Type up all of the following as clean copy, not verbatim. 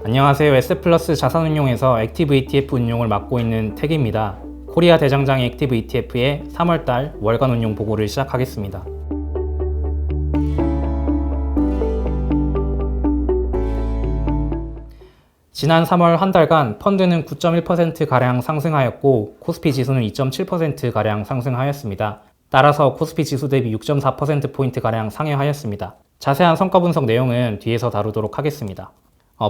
안녕하세요. S플러스 자산운용에서 액티브 ETF 운용을 맡고 있는 택입니다. 코리아 대장장 액티브 ETF의 3월달 월간 운용 보고를 시작하겠습니다. 지난 3월 한 달간 펀드는 9.1%가량 상승하였고 코스피 지수는 2.7%가량 상승하였습니다. 따라서 코스피 지수 대비 6.4%포인트가량 상회하였습니다. 자세한 성과 분석 내용은 뒤에서 다루도록 하겠습니다.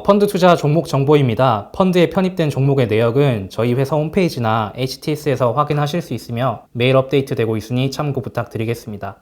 펀드 투자 종목 정보입니다. 펀드에 편입된 종목의 내역은 저희 회사 홈페이지나 HTS에서 확인하실 수 있으며 매일 업데이트되고 있으니 참고 부탁드리겠습니다.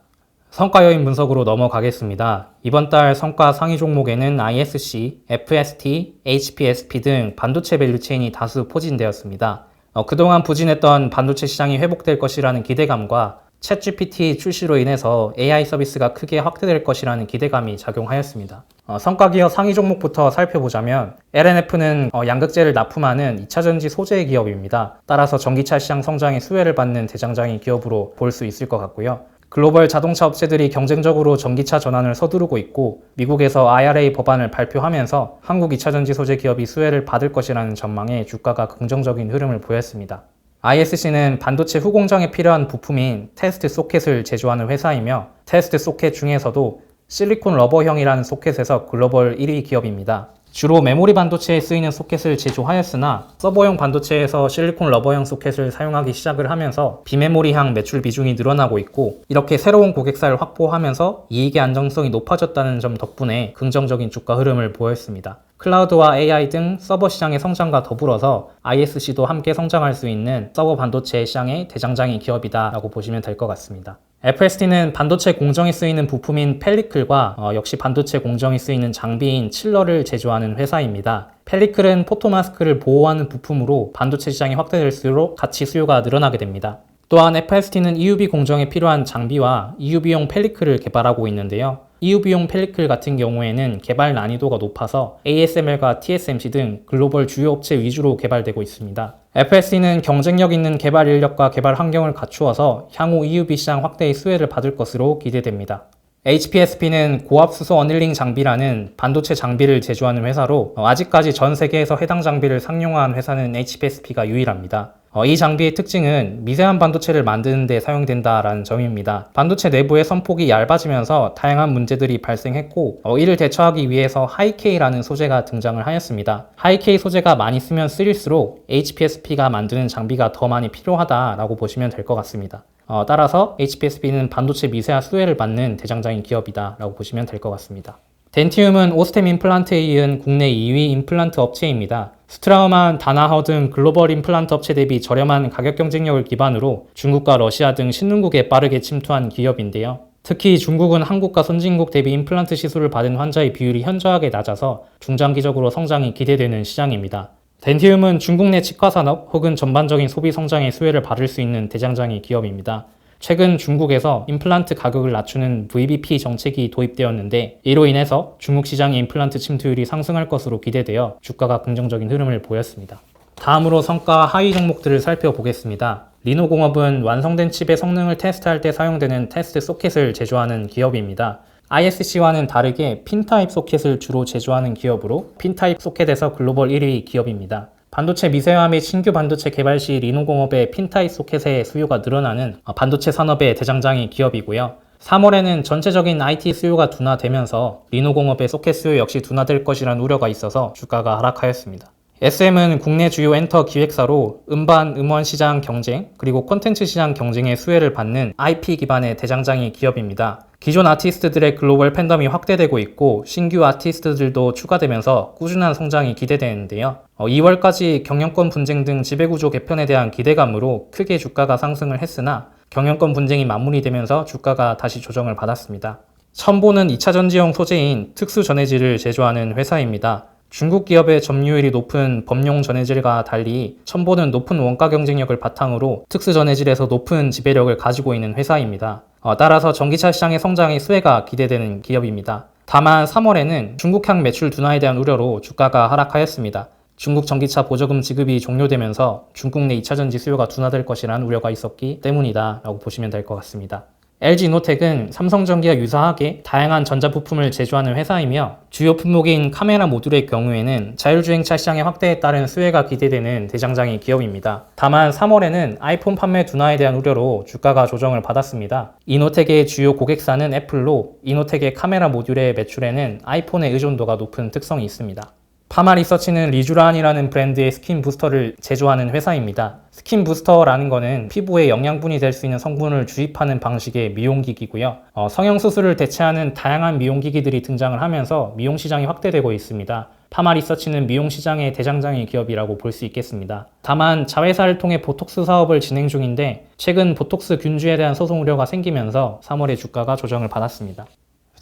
성과 요인 분석으로 넘어가겠습니다. 이번 달 성과 상위 종목에는 ISC, FST, HPSP 등 반도체 밸류체인이 다수 포진되었습니다. 그동안 부진했던 반도체 시장이 회복될 것이라는 기대감과 챗GPT 출시로 인해서 AI 서비스가 크게 확대될 것이라는 기대감이 작용하였습니다. 성과기업 상위 종목부터 살펴보자면 LNF는 양극재를 납품하는 2차전지 소재 기업입니다. 따라서 전기차 시장 성장의 수혜를 받는 대장장이 기업으로 볼 수 있을 것 같고요. 글로벌 자동차 업체들이 경쟁적으로 전기차 전환을 서두르고 있고 미국에서 IRA 법안을 발표하면서 한국 2차전지 소재 기업이 수혜를 받을 것이라는 전망에 주가가 긍정적인 흐름을 보였습니다. ISC는 반도체 후공정에 필요한 부품인 테스트 소켓을 제조하는 회사이며 테스트 소켓 중에서도 실리콘 러버형이라는 소켓에서 글로벌 1위 기업입니다. 주로 메모리 반도체에 쓰이는 소켓을 제조하였으나 서버용 반도체에서 실리콘 러버형 소켓을 사용하기 시작을 하면서 비메모리향 매출 비중이 늘어나고 있고 이렇게 새로운 고객사를 확보하면서 이익의 안정성이 높아졌다는 점 덕분에 긍정적인 주가 흐름을 보였습니다. 클라우드와 AI 등 서버 시장의 성장과 더불어서 ISC도 함께 성장할 수 있는 서버 반도체 시장의 대장장이 기업이다 라고 보시면 될 것 같습니다. FST는 반도체 공정에 쓰이는 부품인 펠리클과 역시 반도체 공정에 쓰이는 장비인 칠러를 제조하는 회사입니다. 펠리클은 포토마스크를 보호하는 부품으로 반도체 시장이 확대될수록 같이 수요가 늘어나게 됩니다. 또한 FST는 EUV 공정에 필요한 장비와 EUV용 펠리클을 개발하고 있는데요. EUV용 펠리클 같은 경우에는 개발 난이도가 높아서 ASML과 TSMC 등 글로벌 주요 업체 위주로 개발되고 있습니다. FST는 경쟁력 있는 개발 인력과 개발 환경을 갖추어서 향후 EUV 시장 확대의 수혜를 받을 것으로 기대됩니다. HPSP는 고압수소 어닐링 장비라는 반도체 장비를 제조하는 회사로 아직까지 전 세계에서 해당 장비를 상용화한 회사는 HPSP가 유일합니다. 이 장비의 특징은 미세한 반도체를 만드는 데 사용된다라는 점입니다. 반도체 내부의 선폭이 얇아지면서 다양한 문제들이 발생했고 이를 대처하기 위해서 하이K라는 소재가 등장을 하였습니다. 하이K 소재가 많이 쓰면 쓰일수록 HPSP가 만드는 장비가 더 많이 필요하다라고 보시면 될 것 같습니다. 따라서 HPSP는 반도체 미세화 수혜를 받는 대장장인 기업이다 라고 보시면 될 것 같습니다. 덴티움은 오스템 임플란트에 이은 국내 2위 임플란트 업체입니다. 스트라우만, 다나허 등 글로벌 임플란트 업체 대비 저렴한 가격 경쟁력을 기반으로 중국과 러시아 등 신흥국에 빠르게 침투한 기업인데요. 특히 중국은 한국과 선진국 대비 임플란트 시술을 받은 환자의 비율이 현저하게 낮아서 중장기적으로 성장이 기대되는 시장입니다. 덴티움은 중국 내 치과 산업 혹은 전반적인 소비 성장의 수혜를 받을 수 있는 대장장이 기업입니다. 최근 중국에서 임플란트 가격을 낮추는 VBP 정책이 도입되었는데 이로 인해서 중국 시장의 임플란트 침투율이 상승할 것으로 기대되어 주가가 긍정적인 흐름을 보였습니다. 다음으로 성과 하위 종목들을 살펴보겠습니다. 리노공업은 완성된 칩의 성능을 테스트할 때 사용되는 테스트 소켓을 제조하는 기업입니다. ISC와는 다르게 핀타입 소켓을 주로 제조하는 기업으로 핀타입 소켓에서 글로벌 1위 기업입니다. 반도체 미세화 및 신규 반도체 개발 시 리노공업의 핀타입 소켓의 수요가 늘어나는 반도체 산업의 대장장이 기업이고요. 3월에는 전체적인 IT 수요가 둔화되면서 리노공업의 소켓 수요 역시 둔화될 것이라는 우려가 있어서 주가가 하락하였습니다. SM은 국내 주요 엔터 기획사로 음반, 음원 시장 경쟁, 그리고 콘텐츠 시장 경쟁의 수혜를 받는 IP 기반의 대장장이 기업입니다. 기존 아티스트들의 글로벌 팬덤이 확대되고 있고 신규 아티스트들도 추가되면서 꾸준한 성장이 기대되는데요. 2월까지 경영권 분쟁 등 지배구조 개편에 대한 기대감으로 크게 주가가 상승을 했으나 경영권 분쟁이 마무리되면서 주가가 다시 조정을 받았습니다. 첨보는 2차전지용 소재인 특수전해질을 제조하는 회사입니다. 중국 기업의 점유율이 높은 범용 전해질과 달리 첨보는 높은 원가 경쟁력을 바탕으로 특수전해질에서 높은 지배력을 가지고 있는 회사입니다. 따라서 전기차 시장의 성장의 수혜가 기대되는 기업입니다. 다만 3월에는 중국향 매출 둔화에 대한 우려로 주가가 하락하였습니다. 중국 전기차 보조금 지급이 종료되면서 중국 내 2차전지 수요가 둔화될 것이라는 우려가 있었기 때문이다 라고 보시면 될 것 같습니다. LG이노텍은 삼성전기와 유사하게 다양한 전자부품을 제조하는 회사이며 주요 품목인 카메라 모듈의 경우에는 자율주행차 시장의 확대에 따른 수혜가 기대되는 대장장이 기업입니다. 다만 3월에는 아이폰 판매 둔화에 대한 우려로 주가가 조정을 받았습니다. 이노텍의 주요 고객사는 애플로 이노텍의 카메라 모듈의 매출에는 아이폰의 의존도가 높은 특성이 있습니다. 파마리서치는 리쥬란이라는 브랜드의 스킨 부스터를 제조하는 회사입니다. 스킨 부스터라는 것은 피부에 영양분이 될 수 있는 성분을 주입하는 방식의 미용기기고요. 성형수술을 대체하는 다양한 미용기기들이 등장을 하면서 미용시장이 확대되고 있습니다. 파마리서치는 미용시장의 대장장이 기업이라고 볼 수 있겠습니다. 다만 자회사를 통해 보톡스 사업을 진행 중인데 최근 보톡스 균주에 대한 소송 우려가 생기면서 3월에 주가가 조정을 받았습니다.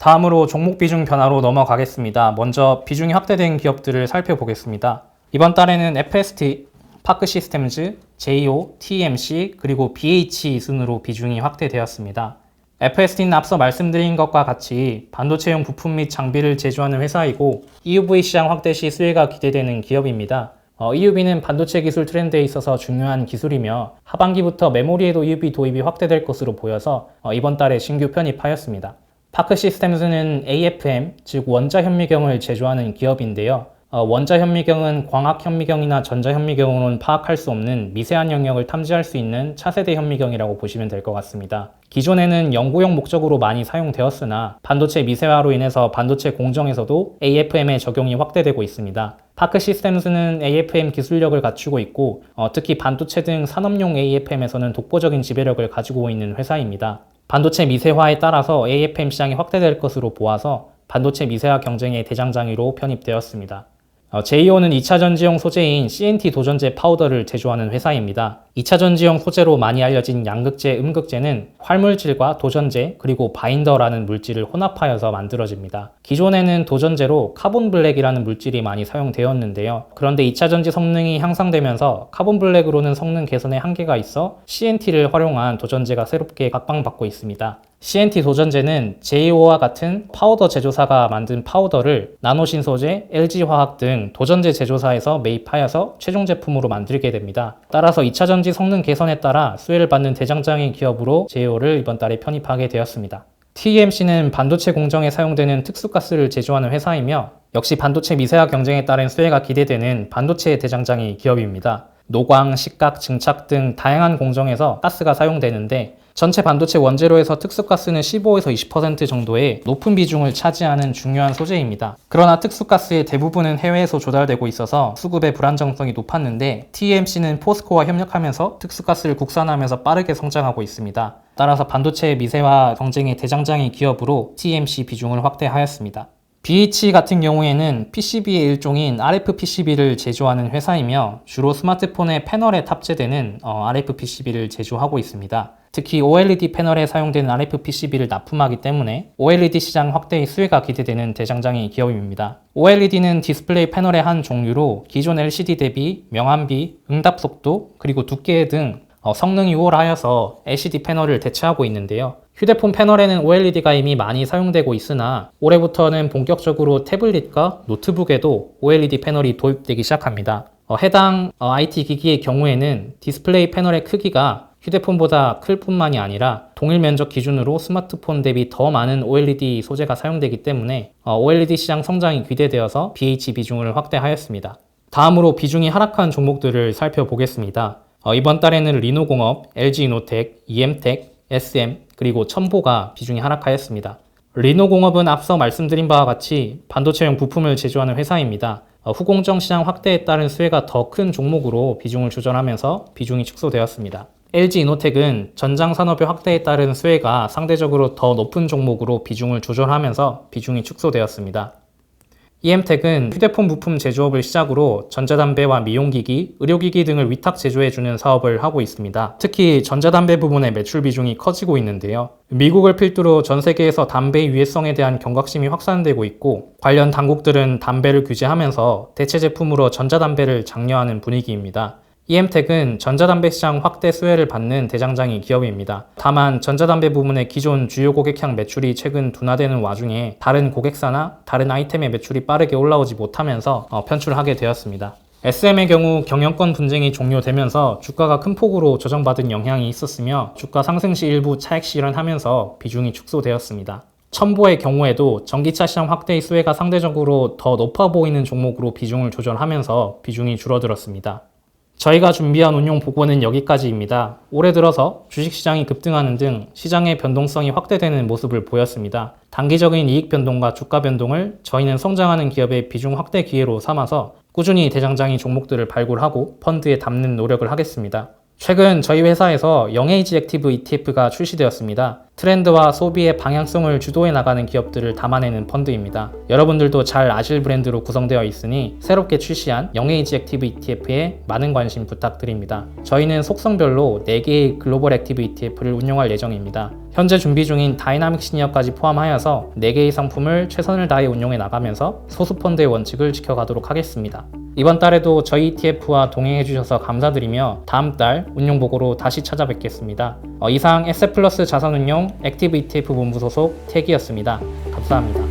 다음으로 종목 비중 변화로 넘어가겠습니다. 먼저 비중이 확대된 기업들을 살펴보겠습니다. 이번 달에는 FST, 파크시스템즈, JO, TMC, 그리고 BH 순으로 비중이 확대되었습니다. FST는 앞서 말씀드린 것과 같이 반도체용 부품 및 장비를 제조하는 회사이고 EUV 시장 확대 시 수혜가 기대되는 기업입니다. EUV는 반도체 기술 트렌드에 있어서 중요한 기술이며 하반기부터 메모리에도 EUV 도입이 확대될 것으로 보여서 이번 달에 신규 편입하였습니다. 파크시스템즈는 AFM, 즉 원자현미경을 제조하는 기업인데요. 원자현미경은 광학현미경이나 전자현미경으로는 파악할 수 없는 미세한 영역을 탐지할 수 있는 차세대 현미경이라고 보시면 될 것 같습니다. 기존에는 연구용 목적으로 많이 사용되었으나 반도체 미세화로 인해서 반도체 공정에서도 AFM의 적용이 확대되고 있습니다. 파크시스템즈는 AFM 기술력을 갖추고 있고 특히 반도체 등 산업용 AFM에서는 독보적인 지배력을 가지고 있는 회사입니다. 반도체 미세화에 따라서 AFM 시장이 확대될 것으로 보아서 반도체 미세화 경쟁의 대장장이로 편입되었습니다. JO는 2차 전지용 소재인 CNT 도전제 파우더를 제조하는 회사입니다. 2차 전지용 소재로 많이 알려진 양극재, 음극재는 활물질과 도전제 그리고 바인더라는 물질을 혼합하여서 만들어집니다. 기존에는 도전제로 카본 블랙이라는 물질이 많이 사용되었는데요. 그런데 2차 전지 성능이 향상되면서 카본 블랙으로는 성능 개선에 한계가 있어 CNT를 활용한 도전제가 새롭게 각광받고 있습니다. CNT 도전제는 JO와 같은 파우더 제조사가 만든 파우더를 나노신소재, LG화학 등 도전제 제조사에서 매입하여서 최종 제품으로 만들게 됩니다. 따라서 2차 전지 성능 개선에 따라 수혜를 받는 대장장이 기업으로 JO를 이번 달에 편입하게 되었습니다. TMC는 반도체 공정에 사용되는 특수가스를 제조하는 회사이며 역시 반도체 미세화 경쟁에 따른 수혜가 기대되는 반도체 대장장이 기업입니다. 노광, 식각, 증착 등 다양한 공정에서 가스가 사용되는데 전체 반도체 원재료에서 특수가스는 15에서 20% 정도의 높은 비중을 차지하는 중요한 소재입니다. 그러나 특수가스의 대부분은 해외에서 조달되고 있어서 수급의 불안정성이 높았는데 TMC는 포스코와 협력하면서 특수가스를 국산화하면서 빠르게 성장하고 있습니다. 따라서 반도체 미세화 경쟁의 대장장이 기업으로 TMC 비중을 확대하였습니다. BH 같은 경우에는 PCB의 일종인 RF PCB를 제조하는 회사이며 주로 스마트폰의 패널에 탑재되는 RF PCB를 제조하고 있습니다. 특히 OLED 패널에 사용되는 RF PCB를 납품하기 때문에 OLED 시장 확대의 수혜가 기대되는 대장장이 기업입니다. OLED는 디스플레이 패널의 한 종류로 기존 LCD 대비 명암비, 응답 속도, 그리고 두께 등 성능이 우월하여서 LCD 패널을 대체하고 있는데요. 휴대폰 패널에는 OLED가 이미 많이 사용되고 있으나 올해부터는 본격적으로 태블릿과 노트북에도 OLED 패널이 도입되기 시작합니다. 해당 IT 기기의 경우에는 디스플레이 패널의 크기가 휴대폰보다 클 뿐만이 아니라 동일 면적 기준으로 스마트폰 대비 더 많은 OLED 소재가 사용되기 때문에 OLED 시장 성장이 기대되어서 BH 비중을 확대하였습니다. 다음으로 비중이 하락한 종목들을 살펴보겠습니다. 이번 달에는 리노공업, LG이노텍, EM텍, SM, 그리고 첨보가 비중이 하락하였습니다. 리노공업은 앞서 말씀드린 바와 같이 반도체용 부품을 제조하는 회사입니다. 후공정 시장 확대에 따른 수혜가 더 큰 종목으로 비중을 조절하면서 비중이 축소되었습니다. LG이노텍은 전장 산업의 확대에 따른 수혜가 상대적으로 더 높은 종목으로 비중을 조절하면서 비중이 축소되었습니다. EM텍은 휴대폰 부품 제조업을 시작으로 전자담배와 미용기기, 의료기기 등을 위탁 제조해주는 사업을 하고 있습니다. 특히 전자담배 부분의 매출 비중이 커지고 있는데요. 미국을 필두로 전 세계에서 담배의 위해성에 대한 경각심이 확산되고 있고 관련 당국들은 담배를 규제하면서 대체 제품으로 전자담배를 장려하는 분위기입니다. EM텍은 전자담배 시장 확대 수혜를 받는 대장장이 기업입니다. 다만 전자담배 부문의 기존 주요 고객향 매출이 최근 둔화되는 와중에 다른 고객사나 다른 아이템의 매출이 빠르게 올라오지 못하면서 편출하게 되었습니다. SM의 경우 경영권 분쟁이 종료되면서 주가가 큰 폭으로 조정받은 영향이 있었으며 주가 상승 시 일부 차익 실현하면서 비중이 축소되었습니다. 첨보의 경우에도 전기차 시장 확대의 수혜가 상대적으로 더 높아 보이는 종목으로 비중을 조절하면서 비중이 줄어들었습니다. 저희가 준비한 운용 보고는 여기까지입니다. 올해 들어서 주식시장이 급등하는 등 시장의 변동성이 확대되는 모습을 보였습니다. 단기적인 이익 변동과 주가 변동을 저희는 성장하는 기업의 비중 확대 기회로 삼아서 꾸준히 대장장이 종목들을 발굴하고 펀드에 담는 노력을 하겠습니다. 최근 저희 회사에서 영에이지 액티브 ETF가 출시되었습니다. 트렌드와 소비의 방향성을 주도해 나가는 기업들을 담아내는 펀드입니다. 여러분들도 잘 아실 브랜드로 구성되어 있으니 새롭게 출시한 영에이지 액티브 ETF에 많은 관심 부탁드립니다. 저희는 속성별로 4개의 글로벌 액티브 ETF를 운용할 예정입니다. 현재 준비 중인 다이나믹 시니어까지 포함하여서 4개의 상품을 최선을 다해 운용해 나가면서 소수 펀드의 원칙을 지켜가도록 하겠습니다. 이번 달에도 저희 ETF와 동행해 주셔서 감사드리며 다음 달 운용 보고로 다시 찾아뵙겠습니다. 이상 에셋플러스 자산운용 액티브 ETF 본부 소속 태기였습니다. 감사합니다.